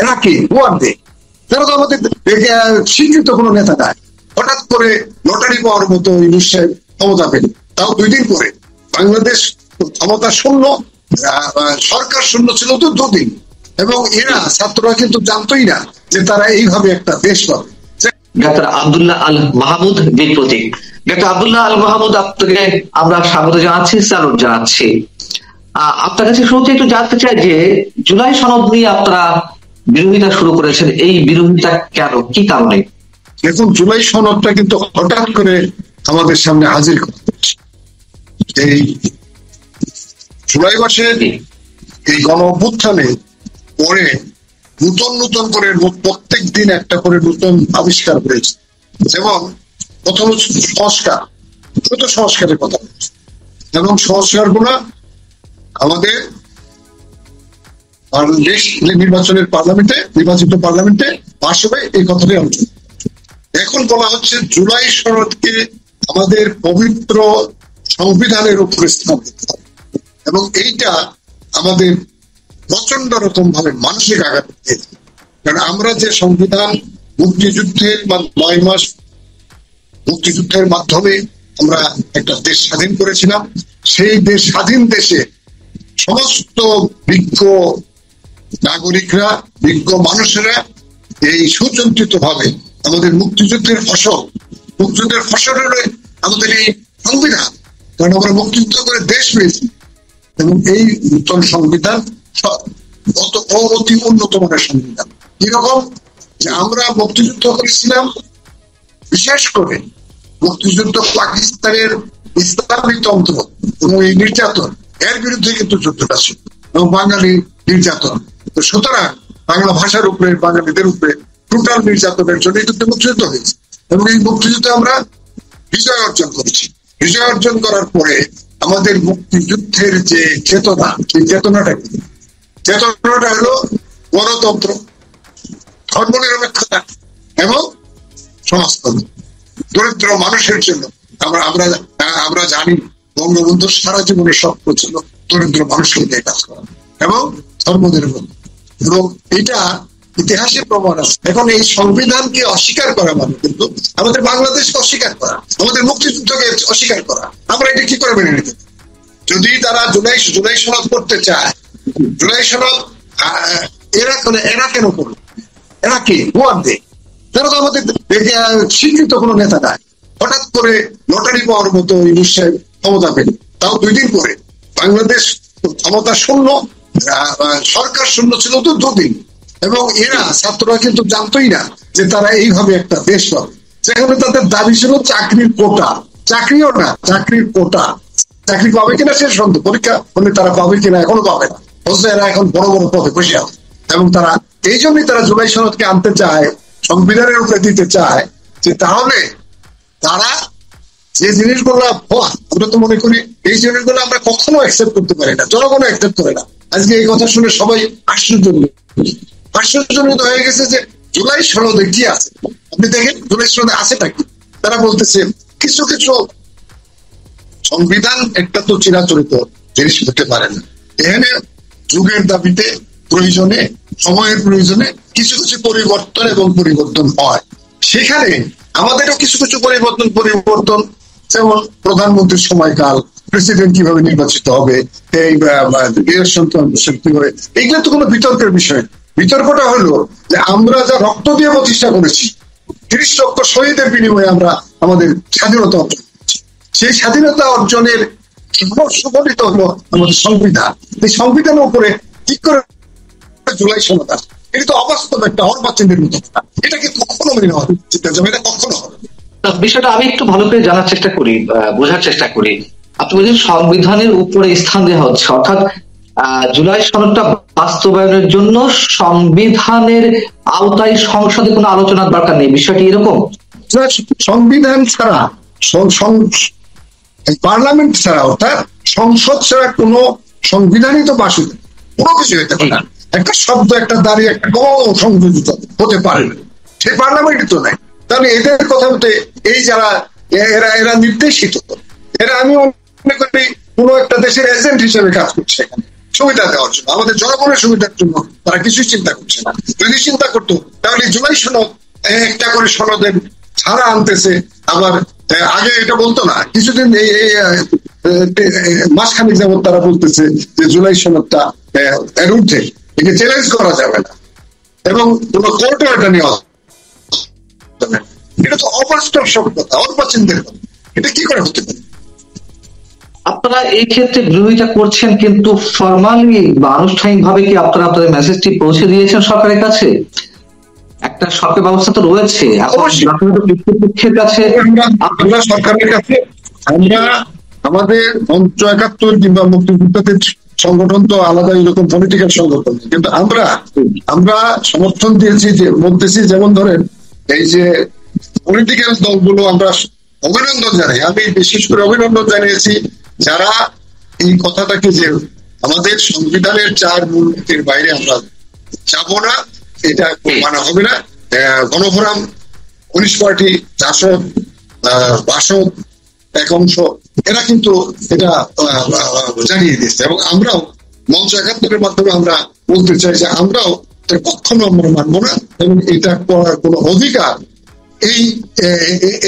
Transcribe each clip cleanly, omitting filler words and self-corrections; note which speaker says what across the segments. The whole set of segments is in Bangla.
Speaker 1: এরা কি দে তারা তো আমাদের স্বীকৃত কোনো নেতা নাই। হঠাৎ করে লটারি পাওয়ার মতো ইউনূস সাহেব ক্ষমতা পেল, তাও 2 দিন পরে। বাংলাদেশ ক্ষমতা শূন্য, সরকার শূন্য ছিল তো 2 দিন, এবং এরা ছাত্ররা কিন্তু জানতোই না যে তারা এইভাবে একটা দেশ পাবে।
Speaker 2: ডাক্তার আব্দুল্লাহ আল মাহমুদ বীর প্রতীক। ডাক্তার আব্দুল্লাহ আল মাহমুদ, আপনাকে আমরা স্বাগত জানাচ্ছি, স্যালুট জানাচ্ছি। আপনার কাছে শুরুতে একটু জানতে চাই যে জুলাই সনদ নিয়ে আপনারা বিরোধিতা শুরু করেছেন, এই বিরোধিতা কেন, কি কারণে?
Speaker 1: দেখুন, জুলাই সনদটা কিন্তু হঠাৎ করে আমাদের সামনে হাজির করতে, এই জুলাই মাসের এই গণ অভ্যুত্থানে পরে নতুন নতুন করে প্রত্যেক দিন একটা করে নতুন আবিষ্কার হয়েছে। যেমন প্রথম সংস্কার, ছোট সংস্কারের কথা বলছে, এবং সংস্কার গুলো আমাদের নির্বাচনের নির্বাচিত পার্লামেন্টে পাশ হবে, এই কথাটাই আলোচনা। এখন বলা হচ্ছে জুলাই সনদকে আমাদের পবিত্র সংবিধানের উপরে স্থান দিতে হবে, এবং এইটা আমাদের প্রচন্ড রকম ভাবে মানসিক আঘাত দিয়েছে। কারণ আমরা যে সংবিধান মুক্তিযুদ্ধের 9 মাস মুক্তিযুদ্ধের মাধ্যমে আমরা একটা দেশ স্বাধীন করেছিলাম, সেই স্বাধীন দেশে সমস্ত বিজ্ঞ নাগরিকরা, বিজ্ঞ মানুষেরা এই সুচিন্তিত ভাবে আমাদের মুক্তিযুদ্ধের ফসল হলো আমাদের এই সংবিধান, কারণ আমরা মুক্তিযুদ্ধ করে দেশ পেয়েছি। এবং এই নূতন সংবিধান অতি উন্নত মানের সংবিধান। কিরকম যে আমরা মুক্তিযুদ্ধ করেছিলাম, বিশেষ করে মুক্তিযুদ্ধ পাকিস্তানের ইসলামী তন্ত্র এবং এই নির্যাতন, এর বিরুদ্ধে কিন্তু যুদ্ধটা ছিল, এবং বাঙালি নির্যাতন। তো সুতরাং বাংলা ভাষার উপরে, বাঙালিদের উপরে টোটাল নির্যাতনের জন্য কিন্তু মুক্তিযুদ্ধ হয়েছে, এবং এই মুক্তিযুদ্ধে আমরা বিজয় অর্জন করেছি। বিজয় অর্জন করার পরে আমাদের মুক্তিযুদ্ধের যে চেতনা, সেই চেতনাটা হলো গণতন্ত্র, ধর্মনিরপেক্ষতা এবং সমাজতন্ত্র, দরিদ্র মানুষের জন্য। আমরা জানি বঙ্গবন্ধুর সারা জীবনের স্বপ্ন ছিল দরিদ্র মানুষকে নিয়ে কাজ করা এবং ধর্মনিরপেক্ষ, এবং এটা ইতিহাসের প্রমাণ আছে। এখন এই সংবিধানকে অস্বীকার করা মানে কিন্তু আমাদের বাংলাদেশকে অস্বীকার করা, আমাদের মুক্তিযুদ্ধকে অস্বীকার করা। আমরা এটা কি করে মেনে নিতে? যদি তারা জুলাই সনদ করতে চায়, জুলাই সনদ এরা কেন করবে? এরা কি দে তারা তো আমাদের স্বীকৃত কোনো নেতা নাই। হঠাৎ করে লটারি পাওয়ার মতো ইউনূস সাহেব ক্ষমতা পেল, তাও 2 দিন পরে। বাংলাদেশ ক্ষমতা শূন্য, সরকার শূন্য ছিল তো 2 দিন, এবং এরা ছাত্ররা কিন্তু জানতোই না যে তারা এইভাবে একটা দেশ পাবে। সেখানে তাদের দাবি ছিল চাকরির কোটা, চাকরিও না, চাকরির কোটা। চাকরি পাবে কিনা সে সন্দেহ, পরীক্ষা হলে তারা পাবে কিনা এখনো পাবে না, অথচ এরা এখন বড় বড় পদে বসে আছে। এবং তারা এই জন্যই তারা জুলাই সনদকে আনতে চায়, সংবিধানের উপরে দিতে চায়, যে তাহলে তারা যে জিনিসগুলো আমরা তো মনে করি এই জিনিসগুলো আমরা কখনো অ্যাকসেপ্ট করতে পারি না, জনগণ অ্যাকসেপ্ট করে না। আজকে এই কথা শুনে সবাই আশ্চর্যজনিত হয়ে গেছে যে জুলাই সনদে কি আছে। আপনি দেখেন জুলাই সনদে আছেটা কি। তারা বলতেছে কিছু কিছু সংবিধান একটা তো চিরাচরিত জিনিস হতে পারে না, এখানে যুগের দাবিতে, প্রয়োজনে, সময়ের প্রয়োজনে কিছু কিছু পরিবর্তন হয়। সেখানে আমাদেরও কিছু কিছু পরিবর্তন, যেমন প্রধানমন্ত্রীর সময়কাল, প্রেসিডেন্ট কিভাবে নির্বাচিত হবে, এই এইগুলো তো কোনো বিতর্কের বিষয়। বিতর্কটা হলো যে আমরা যা রক্ত দিয়ে প্রতিষ্ঠা করেছি, 30 লক্ষ শহীদের বিনিময়ে আমরা আমাদের স্বাধীনতা অর্জন করেছি। সেই স্বাধীনতা অর্জনের সুফলিত হলো আমাদের সংবিধান। এই সংবিধানের উপরে ঠিক করে জুলাই সনদ আসে, এটা তো অবাস্তব একটা অর্বাচীনের মতো। এটাকে কখনো মেনে নেওয়া যেতে যাবে, এটা কখনো হবে না।
Speaker 2: বিষয়টা আমি একটু ভালো করে জানার চেষ্টা করি, বোঝার চেষ্টা করি। আপনি বলছেন সংবিধানের উপরে স্থান দেওয়া হচ্ছে, অর্থাৎ জুলাই সনদটা বাস্তবায়নের জন্য সংবিধানের আওতায় সংসদে কোনো আলোচনার দরকার নেই, বিষয়টি এরকম?
Speaker 1: সংবিধান ছাড়া, পার্লামেন্ট ছাড়া, অর্থাৎ সংসদ ছাড়া কোনো সংবিধানই তো পাশ কোনো কিছু হতে পারে না। একটা শব্দ, একটা দাঁড়িয়ে একটা সংযোজিত হতে পারে না, সেই পার্লামেন্টই তো নাই। তাহলে এদের কথা বলতে এই যারা এরা নির্দেশিত, এরা আমি মনে করি কোনো একটা দেশের এজেন্ট হিসেবে কাজ করছে এখানে। সুবিধা দেওয়ার জন্য, আমাদের জনগণের সুবিধার জন্য তারা কিছুই চিন্তা করছে না। যদি চিন্তা করতো তাহলে জুলাই সনদ একটা করে সনদের ছাড়া আনতেছে, আবার আগে এটা বলতো না, কিছুদিন মাসখানিক যাবত তারা বলতেছে যে জুলাই সনদটা এর ঊর্ধ্বে, একে চ্যালেঞ্জ করা যাবে না এবং কোন কোর্টও এটা নেওয়া। এটা তো অবাস্তব সব কথা, অর্বাচীনদের কথা, এটা কি করে হতে পারে?
Speaker 2: আপনারা এই ক্ষেত্রে বিরোধিতা করছেন, কিন্তু ফরমালি বা আনুষ্ঠানিক ভাবে কি আপনারা আপনাদের মেসেজটি পৌঁছে দিয়েছেন সরকারের কাছে? একটা সরকার ব্যবস্থা তো রয়েছে, কর্তৃপক্ষের কাছে
Speaker 1: আমরা সরকারের কাছে, আমরা আমাদের মঞ্চ ৭১ কিংবা মুক্তিযোদ্ধাদের সংগঠন তো আলাদা এরকম পলিটিক্যাল সংগঠন, কিন্তু আমরা সমর্থন দিয়েছি যে বলতেছি, যেমন ধরেন এই যে পলিটিক্যাল দলগুলো আমরা অভিনন্দন জানাই, আমি বিশেষ করে অভিনন্দন জানিয়েছি যারা এই কথাটাকে যে আমাদের সংবিধানের ৪ মূলনীতির বাইরে আমরা যাবো না, এটা মানা হবে না। গণফোরাম, ১৯ পার্টি, জাসদ, বাসদ এক অংশ, এরা কিন্তু এটা জানিয়ে দিচ্ছে এবং আমরাও মঞ্চ ৭১ মাধ্যমে আমরা বলতে চাই যে আমরাও কখনো আমরা মানবো না এবং এটা করার কোনো অধিকার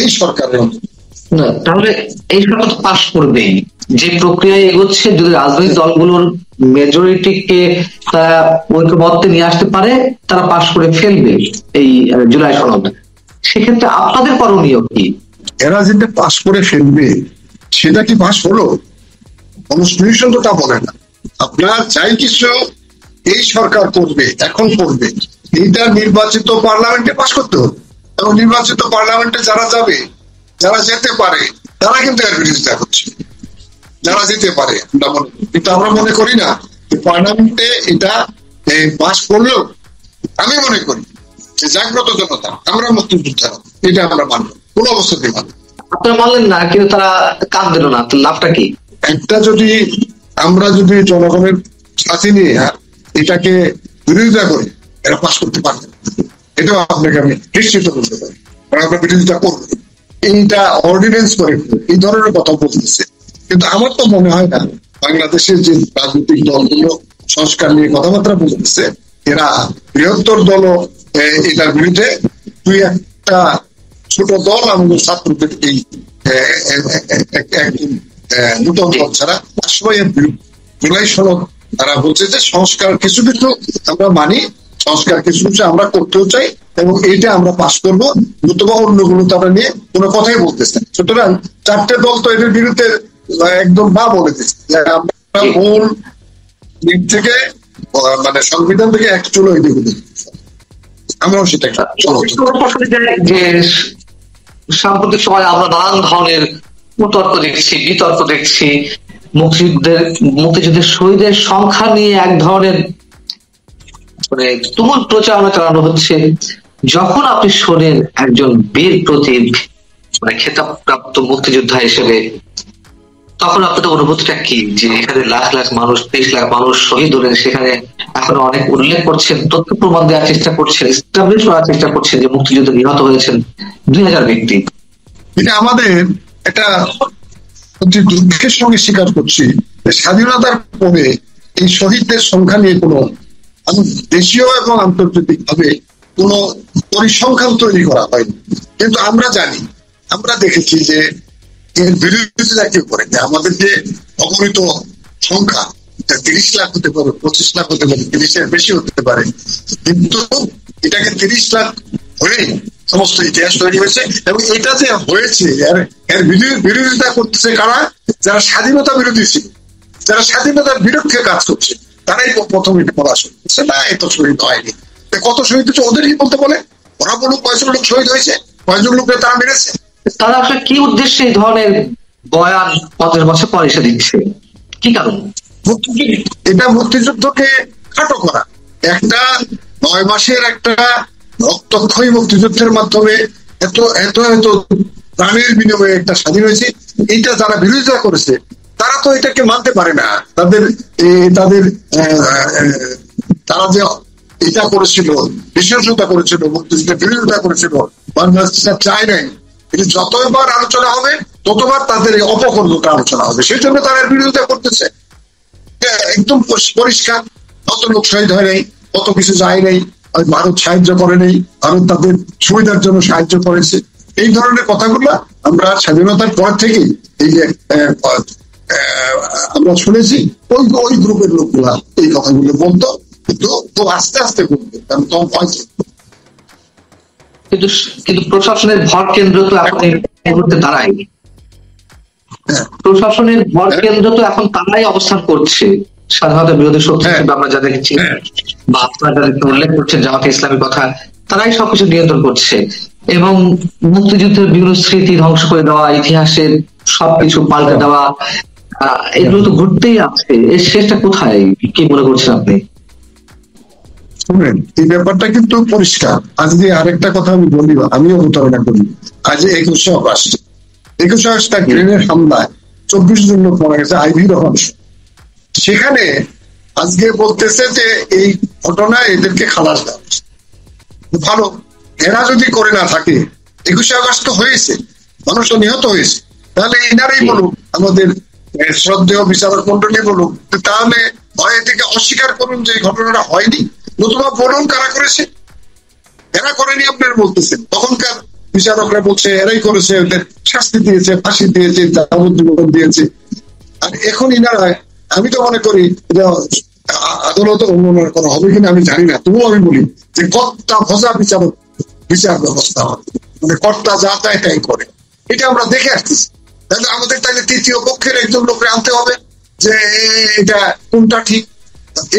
Speaker 1: এই সরকারের।
Speaker 2: তাহলে এই সনদ পাশ করবেই, যে প্রক্রিয়ায় এগোচ্ছে, যদি রাজনৈতিক দলগুলোর মেজরিটিকে তারা ঐক্যবদ্ধে নিয়ে আসতে পারে, তারা পাশ করে ফেলবে এই জুলাই সনদ। সেক্ষেত্রে আপনাদের করণীয় কি?
Speaker 1: এরা যেটা পাশ করে ফেলবে সেটা কি পাশ হলো? কনস্টিটিউশন তো তা বলে না। আপনার চাই কিছু এই সরকার করবে, এখন করবে, এইটা নির্বাচিত পার্লামেন্টে পাশ করতে হবে এবং নির্বাচিত পার্লামেন্টে যারা যাবে, যারা যেতে পারে, তারা কিন্তু এর বিরোধিতা করছে, যারা যেতে পারে। কিন্তু আমরা মনে করি না যে পার্লামেন্টে এটা পাশ করলেও, আমি মনে করি যে জাগ্রত জনতা, আমরা মুক্তিযোদ্ধা, এটা আমরা মানব, কোন অবস্থাতেই মানব।
Speaker 2: আপনারা মানলেন না, কিন্তু তারা কাজ দিল না, লাভটা কি?
Speaker 1: একটা যদি আমরা যদি জনগণের সাথে নিয়ে এটাকে বিরোধিতা করি, এরা পাশ করতে পারবে না, এটাও আপনাকে আমি নিশ্চিত করতে পারি। আমরা বিরোধিতা করবো, এইটা অর্ডিনেন্স করে এই ধরনের কথা বলতেছে। কিন্তু আমার তো মনে হয় না বাংলাদেশের যে রাজনৈতিক দলগুলো সংস্কার নিয়ে কথাবার্তা বলতেছে, এরা বৃহত্তর দল এটার বিরুদ্ধে, দুই একটা ছোট দল আমাদের ছাত্রদের এই নূতন দল ছাড়া সবাই জুলাই সনদ তারা বলছে যে সংস্কার কিছু কিছু আমরা মানি, সংস্কার কিছু কিছু আমরা করতেও চাই এবং এইটা আমরা পাস করবো, নতুবা অন্যগুলো তারা নিয়ে কোনো কথাই বলতেছে। সুতরাং 4টে দল তো এদের বিরুদ্ধে একদম না বলে দিচ্ছে, আমরা মূল দিক থেকে মানে সংবিধান থেকে এক চলো এই দিকে আমরাও সেটা
Speaker 2: যে সাম্প্রতিক সময় আমরা নানান ধরনের কুতর্ক দেখছি, বিতর্ক দেখছি, মুক্তিযুদ্ধের শহীদের সংখ্যা নিয়ে এক ধরনের মানে তুমুল প্রচারণা চালানো হচ্ছে। যখন আপনি শোনেন একজন বীর প্রতীক মানে খেতাবপ্রাপ্ত মুক্তিযোদ্ধা হিসেবে, তখন আপনাদের অনুভূতিটা কি? যে এখানে লাখ লাখ মানুষ, 30 লাখ মানুষ শহীদ হলেন, সেখানে এখনো অনেক উল্লেখ করছেন, তথ্য প্রমাণ দেওয়ার চেষ্টা করছেন, এস্টাবলিশ করার চেষ্টা করছেন যে মুক্তিযুদ্ধে নিহত হয়েছেন 2000 ব্যক্তি।
Speaker 1: এটা আমাদের একটা অতি দুঃখের সঙ্গে স্বীকার করছি, স্বাধীনতার পরে এই শহীদদের সংখ্যা নিয়ে কোনো দেশীয় এবং আন্তর্জাতিক ভাবে কোন পরিসংখ্যান তৈরি করা হয়নি। কিন্তু আমরা জানি, আমরা দেখেছি যে এর বিরোধিতা কেউ করে, আমাদের যে অগণিত সংখ্যা 30 লাখ হতে পারে, 25 লাখ হতে পারে, 30-এর বেশি হতে পারে, কিন্তু এটাকে 30 লাখ হয়ে সমস্ত ইতিহাস তৈরি হয়েছে এবং এটা যে হয়েছে এর বিরোধিতা করতেছে কারা? যারা স্বাধীনতা বিরোধী ছিল, যারা স্বাধীনতার বিরুদ্ধে কাজ করছে, তারাই প্রথম এটা বলা শুরু করছে, না এত শহীদ হয়নি। কত শহীদ হচ্ছে ওদেরই বলতে বলে, ওরা বলুক কয়জন লোক শহীদ হয়েছে, কয়জন লোককে তারা মেরেছে।
Speaker 2: তারা আসলে কি উদ্দেশ্যে এই ধরনের বয়ান 50 বছর পর এসে দিচ্ছে, কি কারণ?
Speaker 1: এটা মুক্তিযুদ্ধকে খাটো করা, একটা 9 মাসের একটা রক্তক্ষয়ী মুক্তিযুদ্ধের মাধ্যমে এত এত এত প্রাণের বিনিময়ে একটা স্বাধীন হয়েছে, এইটা যারা বিরোধিতা করেছে তারা তো এটাকে মানতে পারে না। তারা যে এটা করেছিল, বিশেষতা করেছিল, মুক্তিযুদ্ধের বিরোধিতা করেছিল, বাংলাদেশ চায় নাই, এটা যতবার আলোচনা হবে ততবার তাদের এই অপকর্মটা আলোচনা হবে, সেই জন্য তারা বিরোধিতা করতেছে। একদম পরিষ্কার, কত লোক শহীদ হয় নাই, কত কিছু যায় নাই, ভারত সাহায্য করে নেই, ভারত তাদের সুবিধার জন্য সাহায্য করেছে। এই ধরনের কথাগুলো আমরা স্বাধীনতার পর থেকে এই যে আমরা শুনেছি, ওই গ্রুপের লোকগুলা এই কথাগুলো বলতো, কিন্তু খুব আস্তে আস্তে বলতো, কারণ তখন হয়তো
Speaker 2: কিন্তু প্রশাসনের ভর কেন্দ্র তো এখন এই মুহূর্তে তারাই, প্রশাসনের ভর কেন্দ্র তো এখন তারাই অবস্থান করছে। স্বাধীনতা বিরোধী শক্তি হিসেবে আমরা যা দেখছি, বা আপনারা যাদেরকে উল্লেখ করছেন জামাতে ইসলামের কথা, তারাই সবকিছু নিয়ন্ত্রণ করছে। এবং মুক্তিযুদ্ধের বিভিন্ন স্মৃতি ধ্বংস করে দেওয়া, ইতিহাসের সবকিছু পাল্টে দেওয়া, এগুলো তো ঘটতেই আছে। এর শেষটা কোথায়, কি মনে করছেন আপনি?
Speaker 1: শুনেন, এই ব্যাপারটা কিন্তু পরিষ্কার। আজ যে আরেকটা কথা আমি বলি, আমিও প্রতারণা করি। আজ 21শে আগস্ট, 21শে আগস্ট গ্রেনেড হামলায় 24 জন লোক মারা গেছে, আইভি রহমান। সেখানে আজকে বলতেছে যে এই ঘটনা এদেরকে খালাস দেওয়া হচ্ছে। ভালো, এরা যদি করে না থাকে, 21শে আগস্ট তো হয়েছে, মানুষ তো নিহত হয়েছে, তাহলে এনারাই বলুক, আমাদের শ্রদ্ধেয় বিচারক মন্ডলী বলুক, তাহলে ভয় থেকে অস্বীকার করুন যে এই ঘটনাটা হয়নি, নতুবা বলুন কারা করেছে। এরা করেনি আপনারা বলতেছেন, তখনকার বিচারকরা বলছে এরাই করেছে, ওদের শাস্তি দিয়েছে, ফাঁসি দিয়েছে, যাবজ্জীবন দিয়েছে। আর এখন ইনারা, আমি তো মনে করি আদালত অনুমোদন করা হবে কিনা আমি জানি না, তবুও আমি বলি যে কর্তা ভজা বিচার ব্যবস্থা হবে, মানে কর্তা যা চায় তাই করে। এটা আমরা দেখে আসতেছি। তাহলে আমাদের তাহলে তৃতীয় পক্ষের একজন লোককে আনতে হবে যে এটা কোনটা ঠিক।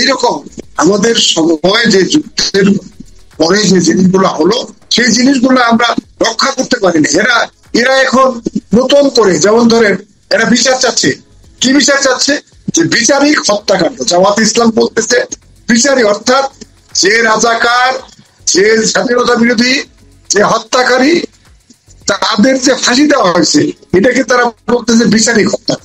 Speaker 1: এইরকম আমাদের সময় যে যুদ্ধের পরে যে জিনিসগুলো হলো, সেই জিনিসগুলো আমরা রক্ষা করতে পারিনি। এরা এখন নতুন করে, যেমন ধরেন এরা বিচার চাচ্ছে। কি বিচার চাচ্ছে? যে বিচারিক হত্যাকাণ্ড। জামাত ইসলাম বলতেছে বিচারিক, অর্থাৎ যে রাজাকার, যে স্বাধীনতা বিরোধী, যে হত্যাকারী, তাদের যে ফাঁসি দেওয়া হয়েছে, এটাকে তারা বলতেছে বিচারিক হত্যা।